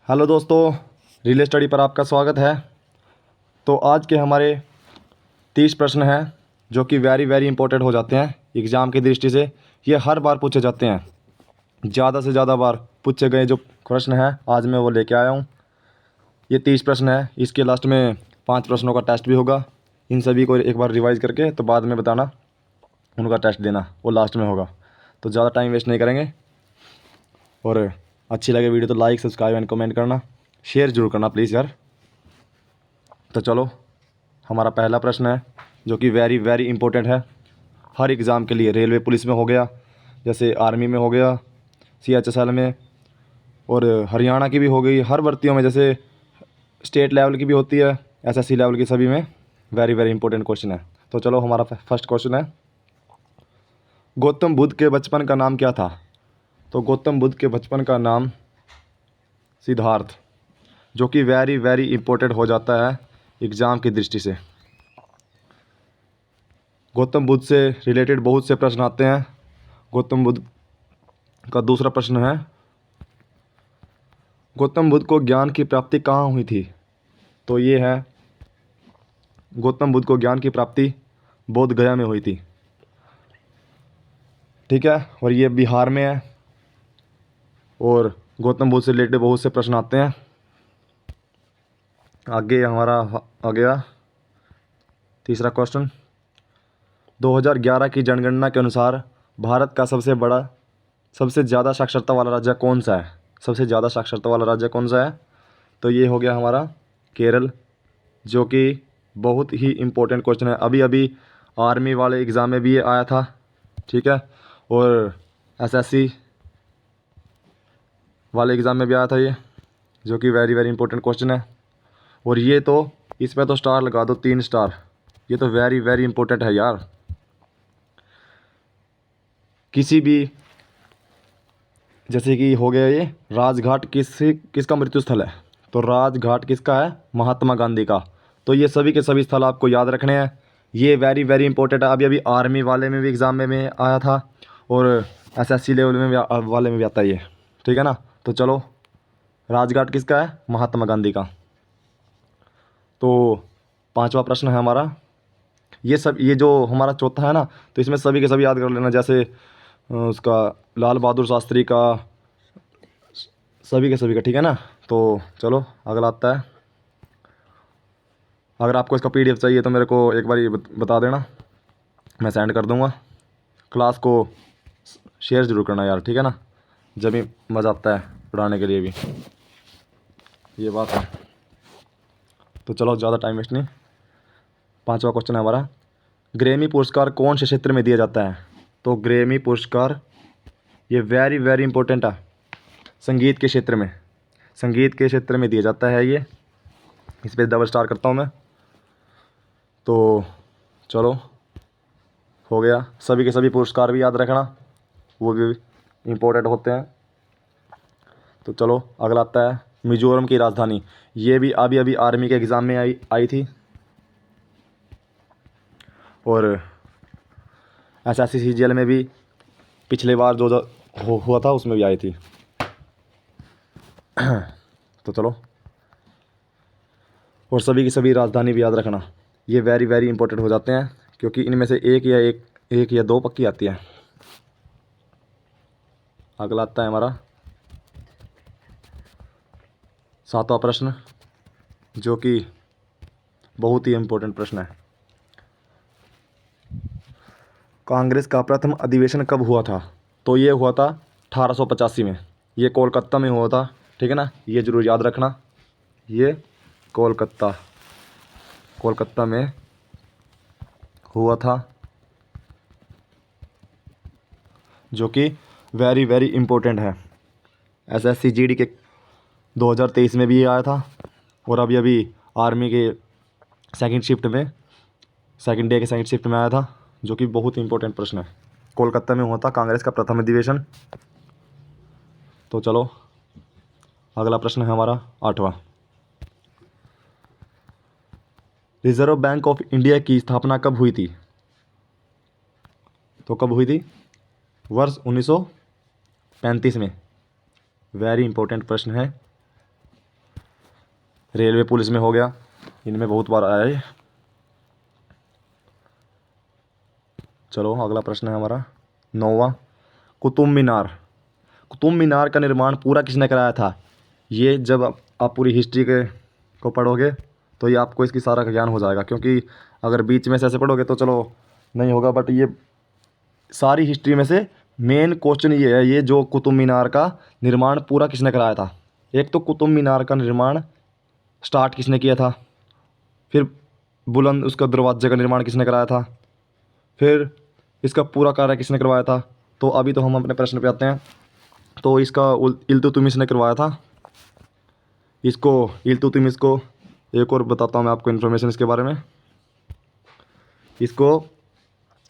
Hello दोस्तों, relay study पर आपका स्वागत है। तो आज के हमारे 30 प्रश्न हैं जो कि वेरी वेरी इंपॉर्टेंट हो जाते हैं एग्ज़ाम की दृष्टि से। ये हर बार पूछे जाते हैं, ज़्यादा से ज़्यादा बार पूछे गए जो प्रश्न हैं आज मैं वो लेके आया हूँ। ये 30 प्रश्न है, इसके लास्ट में 5 प्रश्नों का टेस्ट भी होगा। इन सभी को एक बार रिवाइज़ करके तो बाद में बताना, उनका टेस्ट देना, वो लास्ट में होगा। तो ज़्यादा टाइम वेस्ट नहीं करेंगे। और अच्छी लगे वीडियो तो लाइक, सब्सक्राइब एंड कमेंट करना, शेयर जरूर करना प्लीज़ यार। तो चलो, हमारा पहला प्रश्न है जो कि वेरी वेरी इंपॉर्टेंट है हर एग्ज़ाम के लिए। रेलवे पुलिस में हो गया, जैसे आर्मी में हो गया, CHSL में, और हरियाणा की भी हो गई, हर भर्तियों में, जैसे स्टेट लेवल की भी होती है, SSC लेवल की, सभी में वेरी वेरी इंपॉर्टेंट क्वेश्चन है। तो चलो, हमारा फर्स्ट क्वेश्चन है, गौतम बुद्ध के बचपन का नाम क्या था? तो गौतम बुद्ध के बचपन का नाम सिद्धार्थ, जो कि वेरी वेरी इंपॉर्टेंट हो जाता है एग्ज़ाम की दृष्टि से। गौतम बुद्ध से रिलेटेड बहुत से प्रश्न आते हैं। गौतम बुद्ध का दूसरा प्रश्न है, गौतम बुद्ध को ज्ञान की प्राप्ति कहाँ हुई थी? तो ये है, गौतम बुद्ध को ज्ञान की प्राप्ति बोध गया में हुई थी। ठीक है, और ये बिहार में है। और गौतम बुद्ध से रिलेटेड बहुत से प्रश्न आते हैं। आगे हमारा आ गया तीसरा क्वेश्चन, 2011 की जनगणना के अनुसार भारत का सबसे ज़्यादा साक्षरता वाला राज्य कौन सा है? सबसे ज़्यादा साक्षरता वाला राज्य कौन सा है? तो ये हो गया हमारा केरल, जो कि बहुत ही इम्पोर्टेंट क्वेश्चन है। अभी अभी आर्मी वाले एग्ज़ाम में भी ये आया था। ठीक है, और SSC वाले एग्ज़ाम में भी आया था ये, जो कि वेरी वेरी इंपॉर्टेंट क्वेश्चन है। और ये तो इसमें तो स्टार लगा दो, 3 स्टार। ये तो वेरी वेरी इंपॉर्टेंट है यार। किसी भी, जैसे कि हो गया ये, राजघाट किसका मृत्यु स्थल है? तो राजघाट किसका है? महात्मा गांधी का। तो ये सभी के सभी स्थल आपको याद रखने हैं। ये वेरी वेरी इंपॉर्टेंट है। अभी अभी आर्मी वाले में भी एग्ज़ाम में आया था, और SSC लेवल में भी वाले में भी आता है ये। ठीक है ना? तो चलो, राजघाट किसका है? महात्मा गांधी का। तो पांचवा प्रश्न है हमारा, ये जो हमारा चौथा है ना, तो इसमें सभी के सभी याद कर लेना, जैसे उसका लाल बहादुर शास्त्री का, सभी के सभी का। ठीक है ना? तो चलो, अगला आता है। अगर आपको इसका PDF चाहिए तो मेरे को एक बार ये बता देना, मैं सेंड कर दूंगा। क्लास को शेयर ज़रूर करना यार, ठीक है ना? जब भी मज़ा आता है पढ़ाने के लिए भी, ये बात है। तो चलो, ज़्यादा टाइम वेस्ट नहीं। पांचवा क्वेश्चन है हमारा, ग्रैमी पुरस्कार कौन से क्षेत्र में दिया जाता है? तो ग्रैमी पुरस्कार ये वेरी वेरी इंपॉर्टेंट है, संगीत के क्षेत्र में, संगीत के क्षेत्र में दिया जाता है ये। इस पर डबल स्टार करता हूँ मैं। तो चलो, हो गया। सभी के सभी पुरस्कार भी याद रखना, वो भी इम्पोर्टेंट होते हैं। तो चलो, अगला आता है, मिजोरम की राजधानी। ये भी अभी अभी आर्मी के एग्ज़ाम में आई थी, और SSC CGL में भी पिछले बार जो हुआ था उसमें भी आई थी। तो चलो, और सभी की सभी राजधानी भी याद रखना। ये वेरी वेरी इंपॉर्टेंट हो जाते हैं, क्योंकि इनमें से एक या दो पक्की आती है। अगला आता है हमारा सातवां प्रश्न, जो कि बहुत ही इम्पोर्टेंट प्रश्न है। कांग्रेस का प्रथम अधिवेशन कब हुआ था? तो ये हुआ था 1885 में। ये कोलकाता में हुआ था। ठीक है ना? ये ज़रूर याद रखना। ये कोलकाता में हुआ था, जो कि वेरी वेरी इंपॉर्टेंट है। SSC GD के 2023 में भी ये आया था, और अभी अभी आर्मी के सेकंड डे के सेकंड शिफ्ट में आया था, जो कि बहुत ही इंपॉर्टेंट प्रश्न है। कोलकाता में हुआ था कांग्रेस का प्रथम अधिवेशन। तो चलो, अगला प्रश्न है हमारा आठवां, रिजर्व बैंक ऑफ इंडिया की स्थापना कब हुई थी? तो कब हुई थी? वर्ष 1935 में। वेरी इंपॉर्टेंट प्रश्न है। रेलवे पुलिस में हो गया, इनमें बहुत बार आया है। चलो अगला प्रश्न है हमारा 9वां, कुतुब मीनार। कुतुब मीनार का निर्माण पूरा किसने कराया था? ये जब आप पूरी हिस्ट्री के को पढ़ोगे तो ये आपको इसकी सारा ज्ञान हो जाएगा, क्योंकि अगर बीच में से ऐसे पढ़ोगे तो चलो नहीं होगा, बट ये सारी हिस्ट्री में से मेन क्वेश्चन ये है, ये जो कुतुब मीनार का निर्माण पूरा किसने कराया था। एक तो कुतुब मीनार का निर्माण स्टार्ट किसने किया था, फिर बुलंद उसका दरवाजे का निर्माण किसने कराया था, फिर इसका पूरा कार्य किसने करवाया था। तो अभी तो हम अपने प्रश्न पे आते हैं। तो इसका इल्तुतमिश ने करवाया था। इसको इल्तुतमिश को एक और बताता हूँ मैं आपको इन्फॉर्मेशन इसके बारे में। इसको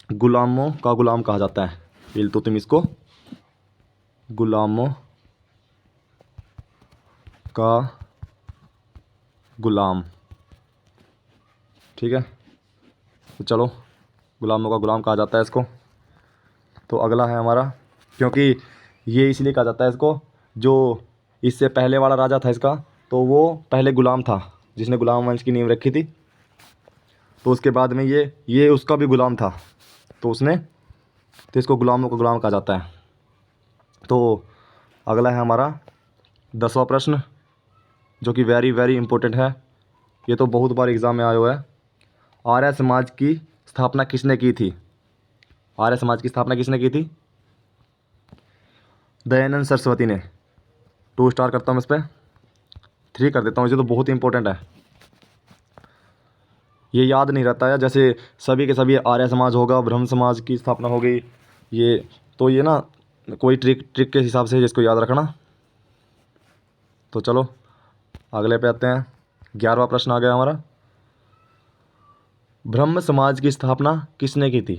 गुलामों का गुलाम कहा जाता है। इल्तुतमिश को गुलामों का गुलाम, ठीक है। तो चलो गुलामों का गुलाम कहा जाता है इसको। तो अगला है हमारा, क्योंकि ये इसलिए कहा जाता है इसको, जो इससे पहले वाला राजा था इसका, तो वो पहले गुलाम था जिसने गुलाम वंश की नींव रखी थी। तो उसके बाद में ये उसका भी गुलाम था, तो इसको गुलामों का गुलाम कहा जाता है। तो अगला है हमारा 10वां प्रश्न, जो कि वेरी वेरी इंपॉर्टेंट है। ये तो बहुत बार एग्ज़ाम में आया हुआ है। आर्य समाज की स्थापना किसने की थी? आर्य समाज की स्थापना किसने की थी? दयानंद सरस्वती ने। 2 स्टार करता हूँ इस पर, 3 कर देता हूँ, इसे तो बहुत इंपॉर्टेंट है। ये याद नहीं रहता है, जैसे सभी के सभी आर्य समाज होगा, ब्रह्म समाज की स्थापना हो गई, ये तो ये ना कोई ट्रिक के हिसाब से इसको याद रखना। तो चलो अगले पे आते हैं। 11वां प्रश्न आ गया हमारा, ब्रह्म समाज की स्थापना किसने की थी?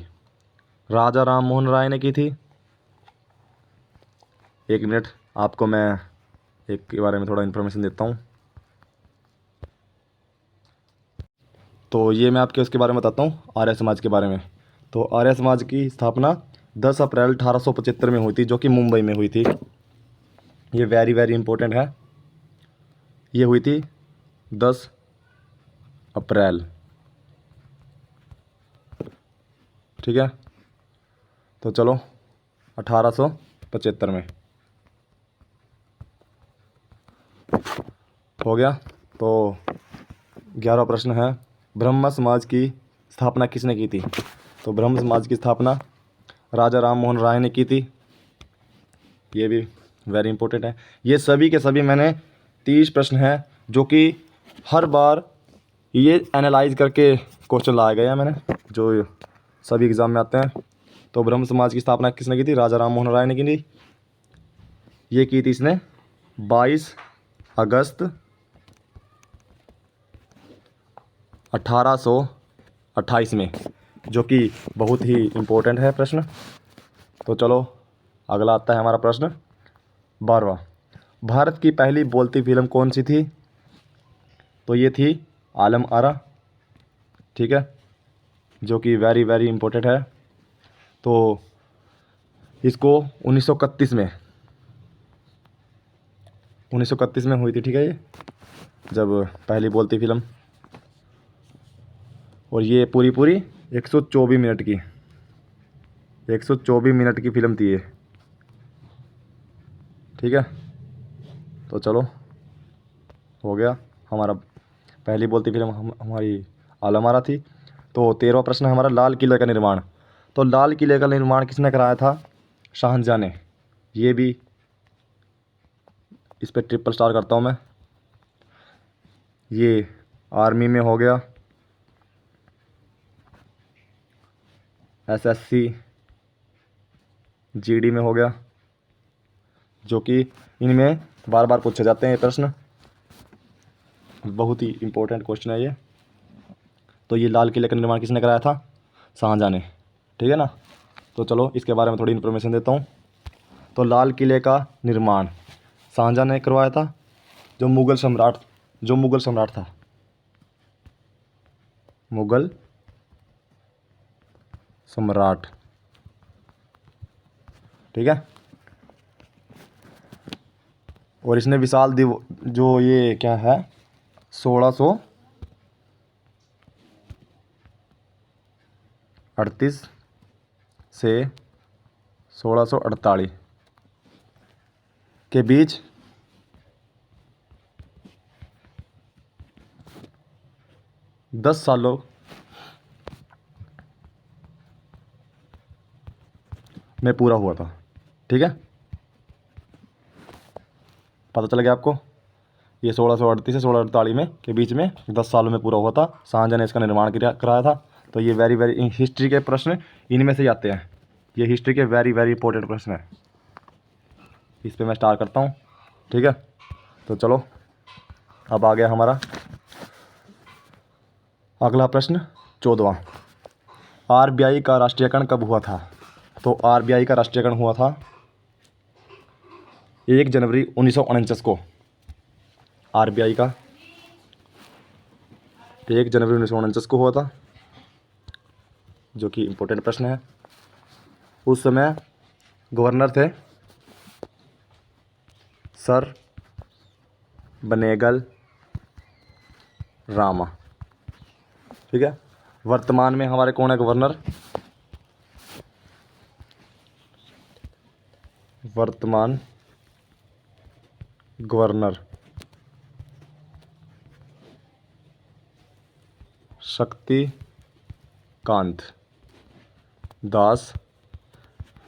राजा राम मोहन राय ने की थी। 1 मिनट, आपको मैं एक के बारे में थोड़ा इन्फॉर्मेशन देता हूँ। तो ये मैं आपके उसके बारे में बताता हूँ, आर्य समाज के बारे में। तो आर्य समाज की स्थापना 10 अप्रैल 1875 में हुई थी, जो कि मुंबई में हुई थी। ये वेरी वेरी इंपॉर्टेंट है। ये हुई थी 10 अप्रैल, ठीक है। तो चलो 1875 में हो गया। तो 11वां प्रश्न है, ब्रह्म समाज की स्थापना किसने की थी? तो ब्रह्म समाज की स्थापना राजा राम मोहन राय ने की थी। ये भी वेरी इंपॉर्टेंट है। ये सभी के सभी मैंने 30 प्रश्न हैं, जो कि हर बार ये एनालाइज करके क्वेश्चन लाया गया है मैंने, जो सभी एग्ज़ाम में आते हैं। तो ब्रह्म समाज की स्थापना किसने की थी? राजा राम मोहन राय ने की थी। ये की थी इसने 22 अगस्त 1828 में, जो कि बहुत ही इम्पोर्टेंट है प्रश्न। तो चलो अगला आता है हमारा प्रश्न 12वां, भारत की पहली बोलती फिल्म कौन सी थी? तो ये थी आलम आरा, ठीक है, जो कि वेरी वेरी इंपॉर्टेंट है। तो इसको 1931 में हुई थी, ठीक है, ये जब पहली बोलती फिल्म। और ये पूरी 124 मिनट की 124 मिनट की फिल्म थी ये, ठीक है। तो चलो हो गया हमारा, पहली बोलती फिल्म हमारी आलम आरा थी। तो 13वां प्रश्न है हमारा, लाल किले का निर्माण। तो लाल किले का निर्माण किसने कराया था? शाहजहाँ ने। ये भी इस पर ट्रिपल स्टार करता हूँ मैं। ये आर्मी में हो गया, एसएससी जीडी में हो गया, जो कि इनमें बार बार पूछे जाते हैं ये प्रश्न, बहुत ही इंपॉर्टेंट क्वेश्चन है ये। तो ये लाल किले का निर्माण किसने कराया था? शाहजहाँ ने, ठीक है ना। तो चलो इसके बारे में थोड़ी इन्फॉर्मेशन देता हूँ। तो लाल किले का निर्माण शाहजहाँ ने करवाया था, जो मुग़ल सम्राट था, मुग़ल सम्राट, ठीक है। और इसने विशाल जो ये क्या है, 1638 से 1648 के बीच दस सालों में पूरा हुआ था। ठीक है, पता चल गया आपको। ये 1638 से 1648 में के बीच में 10 सालों में पूरा हुआ था। शाहजहाँ ने इसका निर्माण कराया था। तो ये वेरी वेरी हिस्ट्री के प्रश्न इनमें से ही आते हैं। ये हिस्ट्री के वेरी वेरी इंपॉर्टेंट प्रश्न है। इस पे मैं स्टार्ट करता हूँ। ठीक है, तो चलो अब आ गया हमारा अगला प्रश्न 14वां। आरबीआई का राष्ट्रीयकरण कब हुआ था? तो आरबीआई का राष्ट्रीयकरण हुआ था 1 जनवरी 1949 को। आरबीआई का 1 जनवरी 1949 को हुआ था, जो कि इम्पोर्टेंट प्रश्न है। उस समय गवर्नर थे सर बनेगल रामा। ठीक है, वर्तमान में हमारे कौन है गवर्नर? वर्तमान गवर्नर शक्तिकांत दास,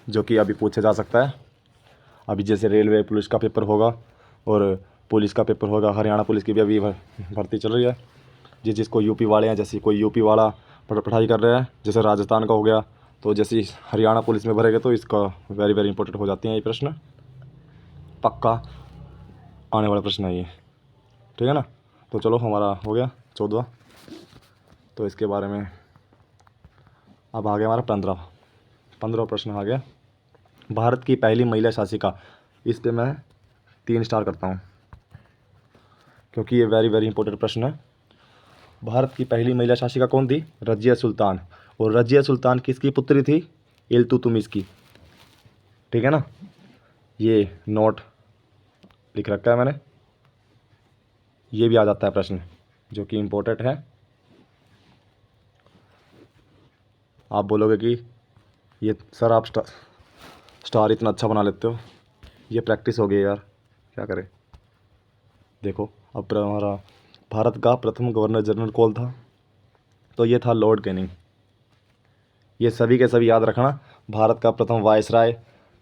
जो कि अभी पूछा जा सकता है। अभी जैसे रेलवे पुलिस का पेपर होगा और पुलिस का पेपर होगा, हरियाणा पुलिस की भी अभी भर्ती चल रही है। जिसको यूपी वाले हैं, जैसे कोई यूपी वाला पढ़ाई कर रहे हैं, जैसे राजस्थान का हो गया, तो जैसे हरियाणा पुलिस में भरेगा तो इसका वेरी वेरी इंपॉर्टेंट हो जाते हैं ये प्रश्न। पक्का आने वाला प्रश्न है ये। ठीक है ना, तो चलो हमारा हो गया 14। तो इसके बारे में अब आ गया हमारा 15 प्रश्न आ गया। भारत की पहली महिला शासिका, इस पे मैं 3 स्टार करता हूँ, क्योंकि ये वेरी वेरी इंपॉर्टेंट प्रश्न है। भारत की पहली महिला शासिका कौन थी? रजिया सुल्तान। और रजिया सुल्तान किसकी पुत्री थी? इल्तुतमिश की। ठीक है ना, ये नोट लिख रखा है मैंने। ये भी आ जाता है प्रश्न, जो कि इम्पोर्टेंट है। आप बोलोगे कि ये सर आप स्टार इतना अच्छा बना लेते हो, ये प्रैक्टिस हो गई यार, क्या करें। देखो, अब हमारा भारत का प्रथम गवर्नर जनरल कौन था? तो ये था लॉर्ड कैनिंग। ये सभी के सभी याद रखना। भारत का प्रथम वायसराय,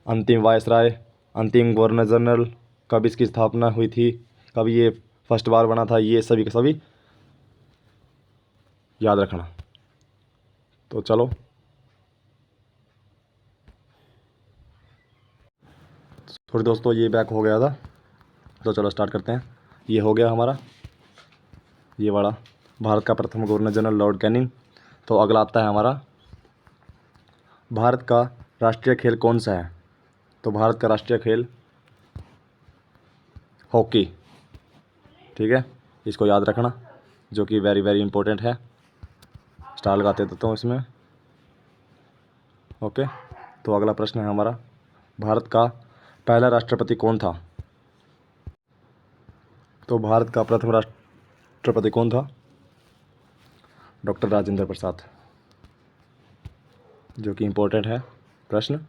अंतिम वायसराय, अंतिम गवर्नर जनरल, कब इसकी स्थापना हुई थी, कब ये फर्स्ट बार बना था, ये सभी के सभी याद रखना। तो चलो थोड़ी दोस्तों, ये बैक हो गया था, तो चलो स्टार्ट करते हैं। ये हो गया हमारा ये वाला भारत का प्रथम गवर्नर जनरल लॉर्ड कैनिंग। तो अगला आता है हमारा भारत का राष्ट्रीय खेल कौन सा है? तो भारत का राष्ट्रीय खेल हॉकी। ठीक है, इसको याद रखना, जो कि वेरी वेरी इंपॉर्टेंट है। स्टार लगाते देता हूँ इसमें। ओके, तो अगला प्रश्न है हमारा भारत का पहला राष्ट्रपति कौन था? तो भारत का प्रथम राष्ट्रपति कौन था? डॉक्टर राजेंद्र प्रसाद, जो कि इम्पोर्टेंट है प्रश्न,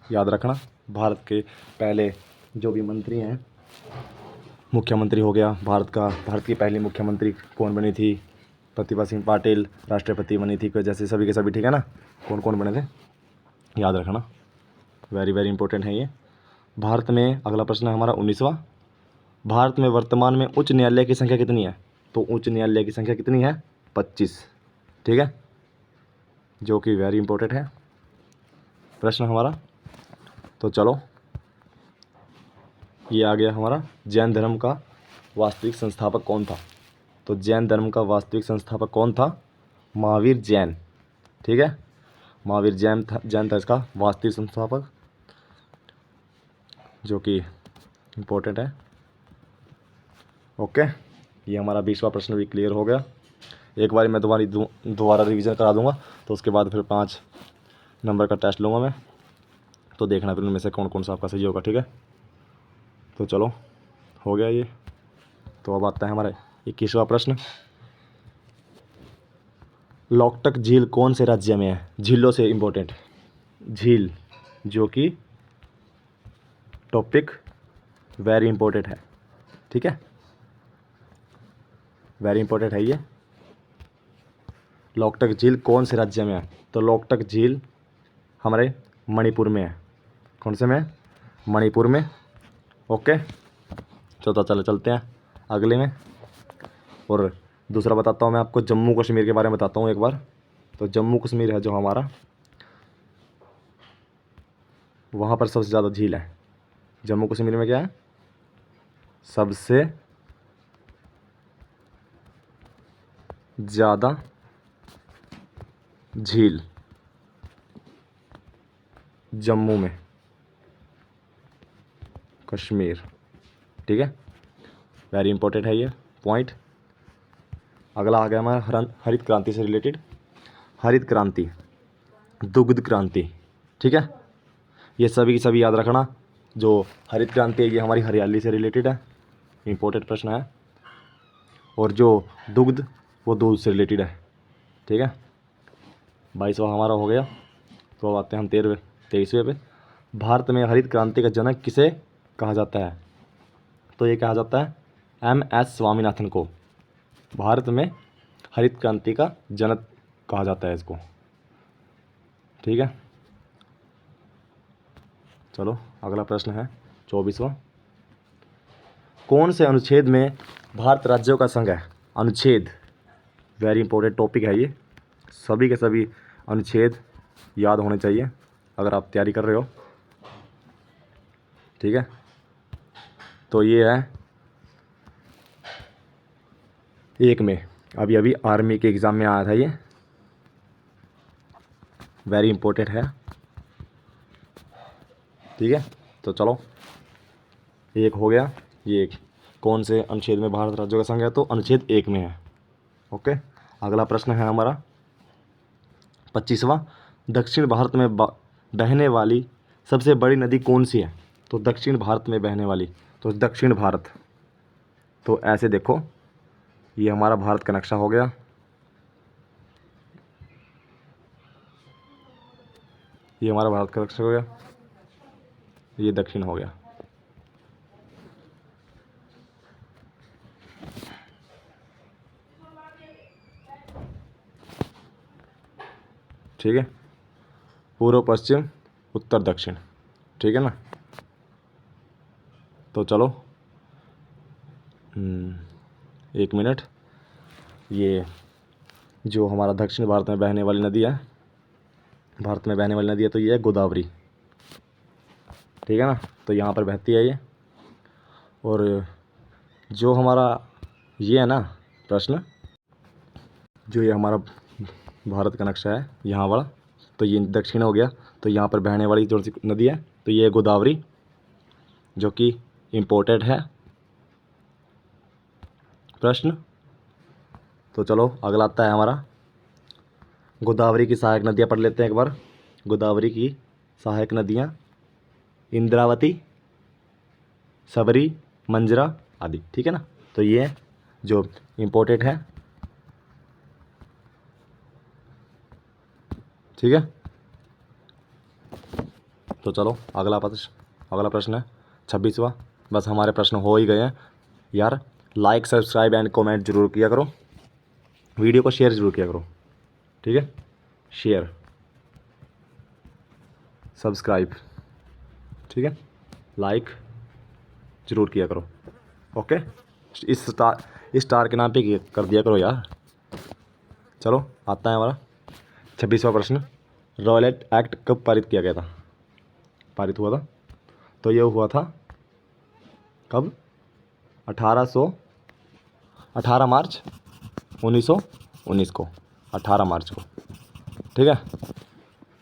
याद रखना। भारत के पहले जो भी मंत्री हैं, मुख्यमंत्री हो गया भारत का, भारत की पहली मुख्यमंत्री कौन बनी थी? प्रतिभा सिंह पाटिल राष्ट्रपति बनी थी, जैसे सभी के सभी। ठीक है ना, कौन कौन बने थे याद रखना, वेरी वेरी इंपॉर्टेंट है ये। भारत में अगला प्रश्न है हमारा 19वां। भारत में वर्तमान में उच्च न्यायालय की संख्या कितनी है? तो उच्च न्यायालय की संख्या कितनी है? 25। ठीक है, जो कि वेरी इंपॉर्टेंट है प्रश्न हमारा। तो चलो ये आ गया हमारा जैन धर्म का वास्तविक संस्थापक कौन था? तो जैन धर्म का वास्तविक संस्थापक कौन था? महावीर जैन। ठीक है, महावीर जैन था इसका वास्तविक संस्थापक, जो कि इम्पोर्टेंट है। ओके, ये हमारा 20वां प्रश्न भी क्लियर हो गया। एक बार मैं दोबारा रिवीजन करा दूंगा, तो उसके बाद फिर 5 नंबर का टेस्ट लूँगा मैं, तो देखना फिर उनमें से कौन कौन सा आपका सही होगा। ठीक है, तो चलो हो गया ये। तो अब आता है हमारे 21वां प्रश्न, लोकटक झील कौन से राज्य में है? झीलों से इंपॉर्टेंट झील, जो कि टॉपिक वेरी इंपॉर्टेंट है, ठीक है, वेरी इंपॉर्टेंट है ये। लोकटक झील कौन से राज्य में है? तो लोकटक झील हमारे मणिपुर में है। कौन से में? मणिपुर में। ओके, चलते हैं अगले में। और दूसरा बताता हूँ मैं आपको, जम्मू कश्मीर के बारे में बताता हूँ एक बार। तो जम्मू कश्मीर है जो हमारा, वहाँ पर सबसे ज़्यादा झील है। जम्मू कश्मीर में क्या है? सबसे ज़्यादा झील जम्मू में, कश्मीर, ठीक है, वेरी इंपॉर्टेंट है ये पॉइंट। अगला आ गया हमारा हरित क्रांति से रिलेटेड। हरित क्रांति, दुग्ध क्रांति, ठीक है, ये सभी की सभी याद रखना। जो हरित क्रांति है ये हमारी हरियाली से रिलेटेड है, इंपॉर्टेंट प्रश्न है। और जो दुग्ध, वो दूध से रिलेटेड है, ठीक है। 22वां हमारा हो गया। तो अब आते हैं हम 23वें पे। भारत में हरित क्रांति का जनक किसे कहा जाता है? तो ये कहा जाता है MS स्वामीनाथन को। भारत में हरित क्रांति का जनक कहा जाता है इसको, ठीक है। चलो अगला प्रश्न है 24वां। कौन से अनुच्छेद में भारत राज्यों का संघ है? अनुच्छेद, वेरी इंपॉर्टेंट टॉपिक है ये। सभी के सभी अनुच्छेद याद होने चाहिए अगर आप तैयारी कर रहे हो, ठीक है। तो ये है 1 में, अभी आर्मी के एग्ज़ाम में आया था ये, वेरी इंपॉर्टेंट है, ठीक है। तो चलो, एक हो गया ये, कौन से अनुच्छेद में भारत राज्यों का संघ है? तो अनुच्छेद 1 में है। ओके, अगला प्रश्न है हमारा 25वां। दक्षिण भारत में बहने वाली सबसे बड़ी नदी कौन सी है? तो दक्षिण भारत में बहने वाली, तो दक्षिण भारत, तो ऐसे देखो, ये हमारा भारत का नक्शा हो गया, ये हमारा भारत का नक्शा हो गया, ये दक्षिण हो गया, ठीक है, पूर्व पश्चिम उत्तर दक्षिण, ठीक है ना। तो चलो 1 मिनट, ये जो हमारा दक्षिण भारत में बहने वाली नदी है, भारत में बहने वाली नदी है, तो ये है गोदावरी, ठीक है ना। तो यहाँ पर बहती है ये। और जो हमारा ये है ना प्रश्न, जो ये हमारा भारत का नक्शा है यहाँ वाला, तो ये दक्षिण हो गया। तो यहाँ पर बहने वाली जो सी नदी है, तो ये गोदावरी, जो कि इम्पोर्टेंट है प्रश्न। तो चलो अगला आता है हमारा, गोदावरी की सहायक नदियाँ पढ़ लेते हैं एक बार। गोदावरी की सहायक नदियाँ इंद्रावती, सबरी, मंजरा आदि, ठीक है ना। तो ये जो इम्पोर्टेंट है, ठीक है। तो चलो अगला प्रश्न है 26वां। बस हमारे प्रश्न हो ही गए हैं यार। लाइक, सब्सक्राइब एंड कमेंट जरूर किया करो, वीडियो को शेयर जरूर किया करो, ठीक है। शेयर, सब्सक्राइब, ठीक है, लाइक जरूर किया करो, ओके। इस स्टार के नाम पे कर दिया करो यार। चलो आता है हमारा 26वां प्रश्न। रॉयलेट एक्ट कब पारित किया गया था? पारित हुआ था, तो ये हुआ था कब? 18 मार्च 1919 को, 18 मार्च को, ठीक है।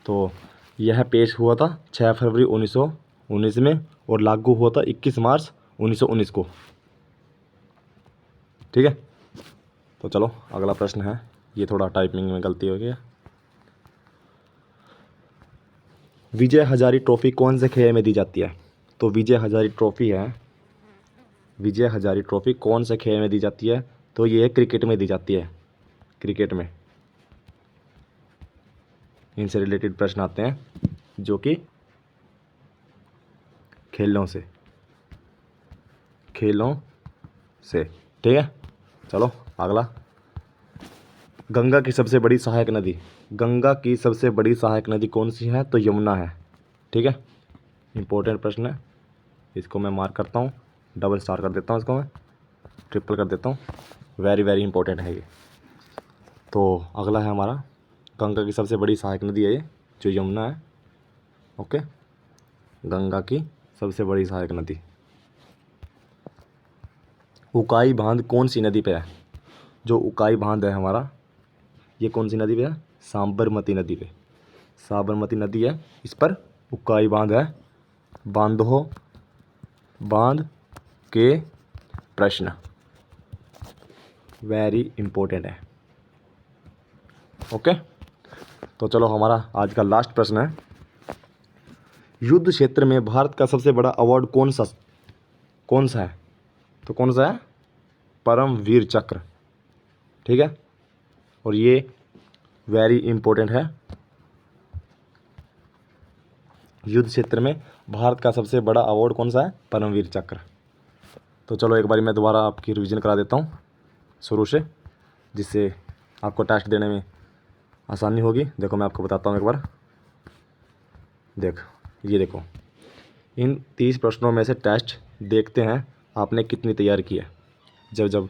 तो यह पेश हुआ था 6 फरवरी 1919 में, और लागू हुआ था 21 मार्च 1919 को, ठीक है। तो चलो अगला प्रश्न है, ये थोड़ा टाइपिंग में गलती हो गई। विजय हजारे ट्रॉफी कौन से खेल में दी जाती है? तो विजय हजारे ट्रॉफी है, विजय हजारे ट्रॉफी कौन से खेल में दी जाती है? तो ये क्रिकेट में दी जाती है, क्रिकेट में। इनसे रिलेटेड प्रश्न आते हैं जो कि खेलों से ठीक है। चलो अगला, गंगा की सबसे बड़ी सहायक नदी, गंगा की सबसे बड़ी सहायक नदी कौन सी है? तो यमुना है, ठीक है। इंपॉर्टेंट प्रश्न है, इसको मैं मार्क करता हूँ, डबल स्टार कर देता हूँ, इसको मैं ट्रिपल कर देता हूँ, वेरी वेरी इंपॉर्टेंट है ये। तो अगला है हमारा, गंगा की सबसे बड़ी सहायक नदी है ये, जो यमुना है। ओके, गंगा की सबसे बड़ी सहायक नदी। उकाई बांध कौन सी नदी पे है? जो उकाई बांध है हमारा, ये कौन सी नदी पे है? साबरमती नदी पे, साबरमती नदी है, इस पर उकाई बांध है। बांधो बांध के प्रश्न वेरी इंपॉर्टेंट है। ओके, तो चलो हमारा आज का लास्ट प्रश्न है, युद्ध क्षेत्र में भारत का सबसे बड़ा अवार्ड कौन सा है? तो कौन सा है? परमवीर चक्र, ठीक है। और ये वेरी इंपॉर्टेंट है, युद्ध क्षेत्र में भारत का सबसे बड़ा अवार्ड कौन सा है? परमवीर चक्र। तो चलो एक बारी मैं दोबारा आपकी रिवीजन करा देता हूँ शुरू से, जिससे आपको टेस्ट देने में आसानी होगी। देखो मैं आपको बताता हूँ एक बार, ये देखो, इन 30 प्रश्नों में से टेस्ट देखते हैं आपने कितनी तैयारी की है, जब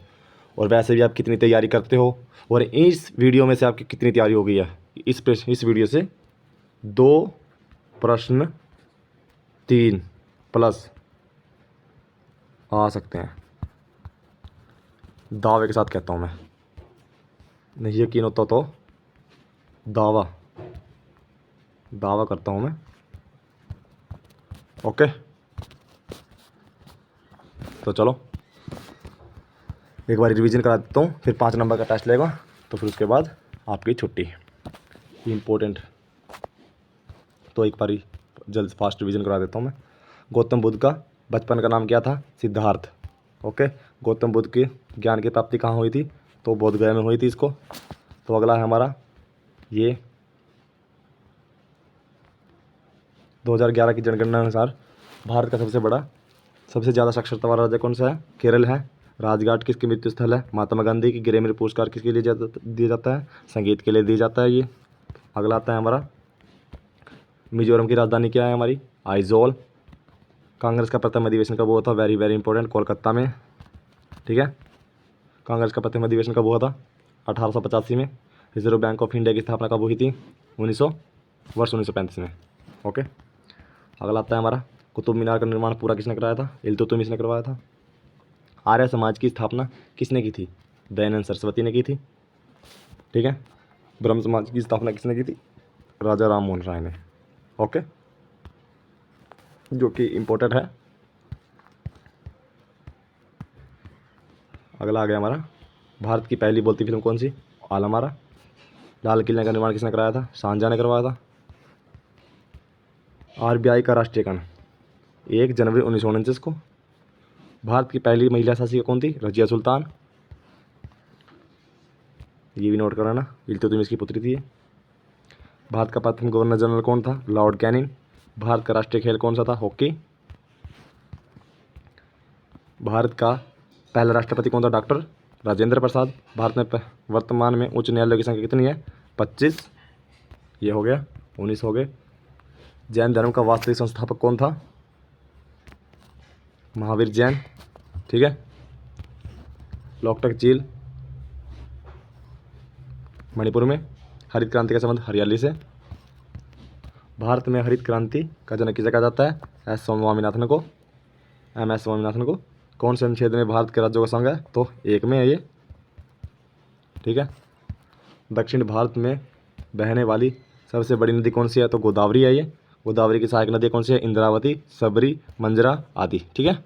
और वैसे भी आप कितनी तैयारी करते हो, और इस वीडियो में से आपकी कितनी तैयारी हो गई है। इस वीडियो से 2 प्रश्न 3 प्लस आ सकते हैं, दावे के साथ कहता हूँ मैं, नहीं यकीन होता तो दावा करता हूँ मैं। ओके, तो चलो एक बार रिवीजन करा देता हूँ, फिर 5 नंबर का टेस्ट लेगा, तो फिर उसके बाद आपकी छुट्टी। इम्पोर्टेंट, तो एक बारी जल्द फास्ट रिवीजन करा देता हूँ मैं। गौतम बुद्ध का बचपन का नाम क्या था? सिद्धार्थ। ओके, गौतम बुद्ध की ज्ञान की प्राप्ति कहाँ हुई थी? तो बोध गया में हुई थी इसको। तो अगला है हमारा ये 2011 की जनगणना अनुसार भारत का सबसे ज़्यादा साक्षरता वाला राज्य कौन सा है? केरल है। राजघाट किसकी मृत्यु स्थल है? महात्मा गांधी की। ग्रैमी पुरस्कार किसके लिए दिया जाता है? संगीत के लिए दिया जाता है ये। अगला आता है हमारा, मिजोरम की राजधानी क्या है हमारी? आइजोल। कांग्रेस का प्रथम अधिवेशन कब हुआ था? वेरी वेरी इंपॉर्टेंट, कोलकाता में, ठीक है। कांग्रेस का प्रथम अधिवेशन कब हुआ था? 1885 में। रिजर्व बैंक ऑफ इंडिया की स्थापना कब हुई थी? 1935 में। ओके, अगला आता है हमारा, कुतुब मीनार का निर्माण पूरा किसने कराया था? इल्तुतमिश ने करवाया था। आर्य समाज की स्थापना किसने की थी? दयानंद सरस्वती ने की थी, ठीक है। ब्रह्म समाज की स्थापना किसने की थी? राजा राम मोहन राय ने। ओके, जो कि इम्पोर्टेंट है। अगला आ गया हमारा, भारत की पहली बोलती फिल्म कौन सी? आलमारा। लाल किले का निर्माण किसने कराया था? शाहजहां ने करवाया था। आरबीआई का राष्ट्रीयकरण 1 जनवरी 1949 को। भारत की पहली महिला शासिका कौन थी? रजिया सुल्तान। ये भी नोट कराना, इल्तुतमिश की पुत्री थी ये। भारत का प्रथम गवर्नर जनरल कौन था? Lord Canning. भारत का राष्ट्रीय खेल कौन सा था? हॉकी। भारत का पहला राष्ट्रपति कौन था? डॉक्टर राजेंद्र प्रसाद। भारत में वर्तमान में उच्च न्यायालय की संख्या कितनी है? 25। ये हो गया, 19 हो गए। जैन धर्म का वास्तविक संस्थापक कौन था? महावीर जैन, ठीक है। लोकटक झील मणिपुर में। हरित क्रांति का संबंध हरियाली से। भारत में हरित क्रांति का जनक किसे कहा जाता है? एस स्वामीनाथन को, MS स्वामीनाथन को। कौन से अनुच्छेद में भारत के राज्यों का संघ है? तो 1 में है ये, ठीक है। दक्षिण भारत में बहने वाली सबसे बड़ी नदी कौन सी है? तो गोदावरी है ये। गोदावरी की सहायक नदी कौन सी है? इंद्रावती, सबरी, मंजरा आदि, ठीक है।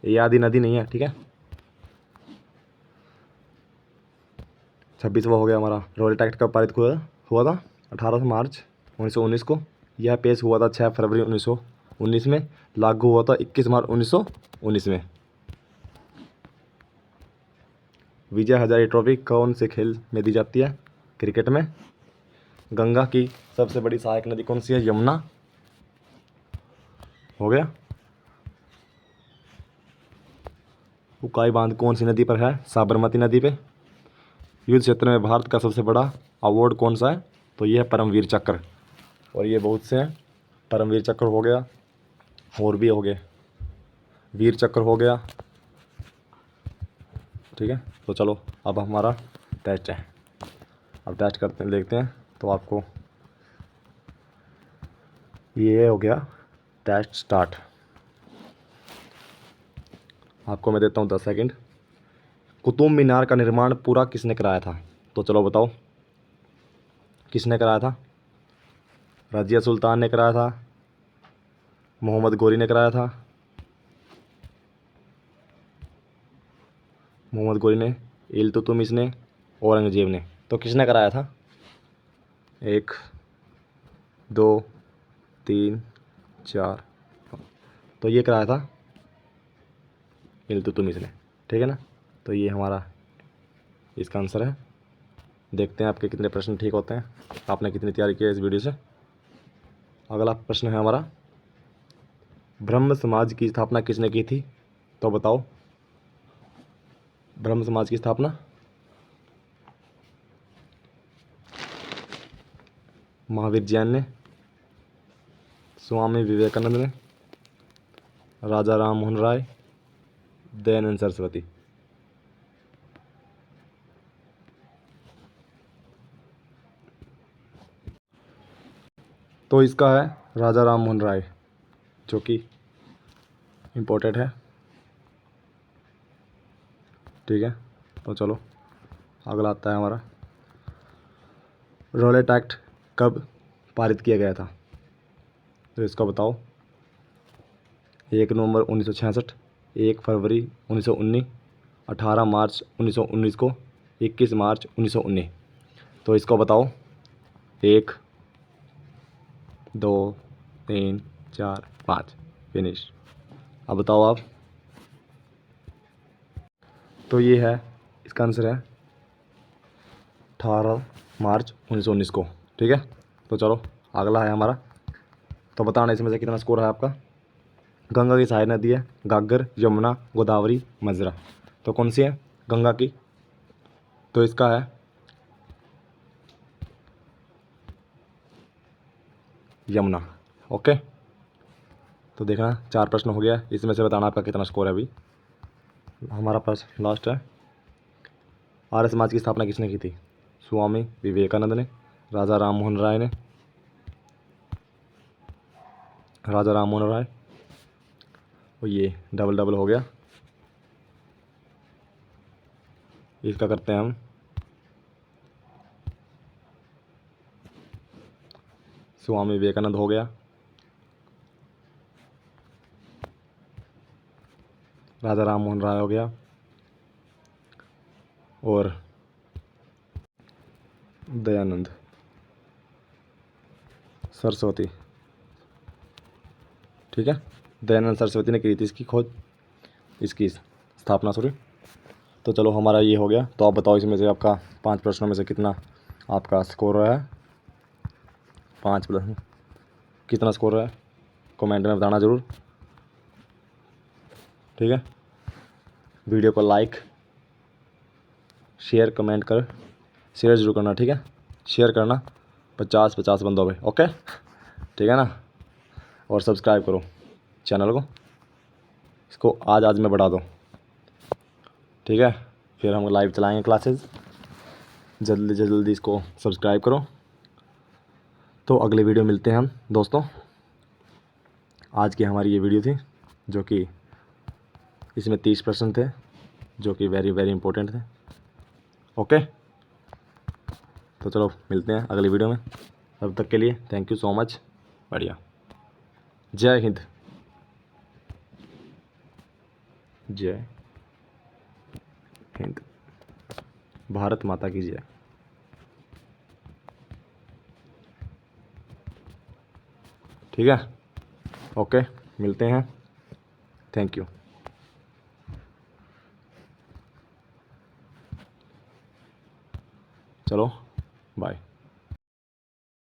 ये आदि नदी नहीं है, ठीक है। 26वां हो गया हमारा, रॉयल्टी एक्ट कब पारित हुआ था? 18 मार्च 1919 को। यह पेश हुआ था 6 फरवरी 1919 में। लागू हुआ था 21 मार्च 1919 में। विजय हजारे ट्रॉफी कौन से खेल में दी जाती है? क्रिकेट में। गंगा की सबसे बड़ी सहायक नदी कौन सी है? यमुना। हो गया। उकाई बांध कौन सी नदी पर है? साबरमती नदी पे। युद्ध क्षेत्र में भारत का सबसे बड़ा अवार्ड कौन सा है? तो ये है परमवीर चक्र, और ये बहुत से हैं। परमवीर चक्र हो गया, और भी हो गए, वीर चक्र हो गया। ठीक है, तो चलो अब हमारा टेस्ट है, अब टेस्ट करते हैं, देखते हैं। तो आपको ये हो गया टेस्ट स्टार्ट। आपको मैं देता हूँ 10 सेकंड। कुतुब मीनार का निर्माण पूरा किसने कराया था? तो चलो बताओ, किसने कराया था? रजिया सुल्तान ने कराया था, मोहम्मद गोरी ने कराया था, मोहम्मद गोरी ने, इल्तुतमिश ने, औरंगजेब ने। तो किसने कराया था? 1 2 3 4। तो ये कराया था इल्तुतमिश ने। ठीक है ना, तो ये हमारा इसका आंसर है। देखते हैं आपके कितने प्रश्न ठीक होते हैं, आपने कितनी तैयारी की है इस वीडियो से। अगला प्रश्न है हमारा, ब्रह्म समाज की स्थापना किसने की थी? तो बताओ, ब्रह्म समाज की स्थापना महावीर जैन ने, स्वामी विवेकानंद ने, राजा राम मोहन राय, दयानंद सरस्वती। तो इसका है राजा राम मोहन राय, जो कि इम्पोर्टेंट है। ठीक है, तो चलो अगला आता है हमारा, रॉलेट एक्ट कब पारित किया गया था? तो इसका बताओ, 1 नवंबर 1966, 1 फरवरी 1919, 18 मार्च 1919 को, 21 मार्च 1919। तो इसको बताओ, 1 2 3 4 5, फिनिश। अब बताओ आप। तो ये है, इसका आंसर है 18 मार्च 1919 को। ठीक है, तो चलो अगला है हमारा। तो बताना इसमें से कितना स्कोर है आपका। गंगा की सहायक नदी है घाघर, यमुना, गोदावरी, मजरा। तो कौन सी है? गंगा की। तो इसका है यमुना। ओके, तो देखना 4 प्रश्न हो गया, इसमें से बताना आपका कितना स्कोर है। अभी हमारा प्रश्न लास्ट है, आर्य समाज की स्थापना किसने की थी? स्वामी विवेकानंद ने, राजा राम मोहन राय ने, राजा राम मोहन राय। और ये डबल डबल हो गया, इसका करते हैं हम स्वामी विवेकानंद हो गया, राजा राम मोहन राय हो गया, और दयानंद सरस्वती। ठीक है, दयानंद सरस्वती ने की थी इसकी खोज, इसकी स्थापना सॉरी। तो चलो हमारा ये हो गया। तो आप बताओ इसमें से आपका 5 प्रश्नों में से कितना आपका स्कोर रहा है? 5 प्रश्न कितना स्कोर रहा है, कमेंट में बताना ज़रूर। ठीक है, वीडियो को लाइक शेयर कमेंट कर, शेयर जरूर करना। ठीक है, शेयर करना 50-50 बंदों पे। ओके, ठीक है ना, और सब्सक्राइब करो चैनल को, इसको आज में बढ़ा दो। ठीक है, फिर हम लाइव चलाएंगे क्लासेस, जल्दी से जल्दी इसको सब्सक्राइब करो। तो अगले वीडियो मिलते हैं हम दोस्तों। आज की हमारी ये वीडियो थी, जो कि इसमें 30 प्रश्न थे, जो कि वेरी वेरी इंपॉर्टेंट थे। ओके, तो चलो मिलते हैं अगली वीडियो में, तब तक के लिए थैंक यू सो मच। बढ़िया, जय हिंद, जय हिंद, भारत माता की जय। ठीक है, ओके, मिलते हैं, थैंक यू। चलो बाय।